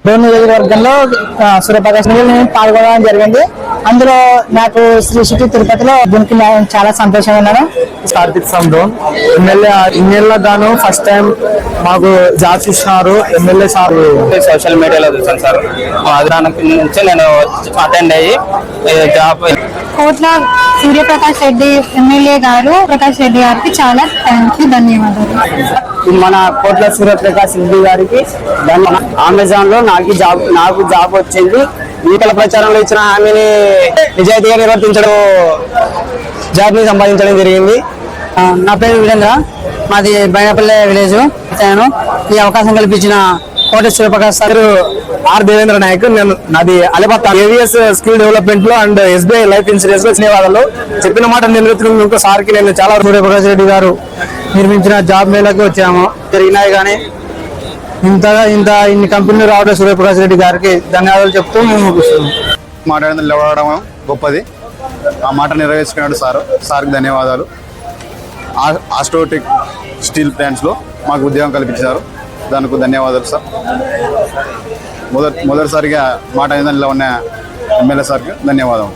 డోన్ నియోజకవర్గంలో సూర్యప్రకాష్ నేను పాల్గొనడం జరిగింది. అందులో నాకు శ్రీ సిటీ తిరుపతిలో దీనికి నేను చాలా సంతోషంగా ఉన్నాను. కార్తిక్ ఫ్రమ్ డోన్. ఎమ్మెల్యే ఇన్నేళ్ళకు గాను ఫస్ట్ టైం మాకు జాబ్స్ ఇచ్చినారు ఎమ్మెల్యే సార్. సోషల్ మీడియాలో చూసాను సార్, అదనానికి నుంచి నేను అటెండ్ అయ్యి జాబ్. కోట్ల సూర్యప్రకాష్ రెడ్డి ఎమ్మెల్యే గారు ప్రకాష్ రెడ్డి గారికి చాలా ధన్యవాదాలు. మన కోట్ల సూర్యప్రకాష్ రెడ్డి గారికి అమెజాన్ లో నాకు జాబ్ వచ్చింది. ఎన్నికల ప్రచారంలో ఇచ్చిన హామీని నిజాయితీగా నిర్వర్తించడం, జాబ్ ని సంపాదించడం జరిగింది. నా పేరు వీరేంద్ర, మాది బైనపల్లె విలేజ్. ఈ అవకాశం కల్పించిన కోట్ల సూర్యప్రకాష్ సార్ ఆర్ దేవేంద్ర నాయక్. నేను నాది అలిపత్త ఏవిఎస్ స్కిల్ డెవలప్మెంట్ లో అండ్ ఎస్బీఐ లైఫ్ ఇన్సూరెన్స్ లో ధన్యవాదాలు. చెప్పిన మాట నిలబెట్టుకున్న సార్కి నేను చాలా. సూర్యప్రకాష్ రెడ్డి గారు నిర్మించిన జాబ్ మేళకు వచ్చాము. జరిగినాయి కానీ ఇన్ని కంపెనీలు రావడం సూర్యప్రకాష్ రెడ్డి గారికి ధన్యవాదాలు చెప్తూ మేము ముగిస్తున్నాం. మాట్లాడింది నిలబడడం గొప్పది. ఆ మాట నెరవేర్చుకున్నాడు సార్కి ధన్యవాదాలు. ఆస్ట్రోటెక్ స్టీల్ ప్లాంట్స్లో మాకు ఉద్యోగం కల్పించారు, దానికి ధన్యవాదాలు సార్. మొదటిసారిగా మాట నిలబడిన ఎమ్మెల్యే సార్కి ధన్యవాదాలు.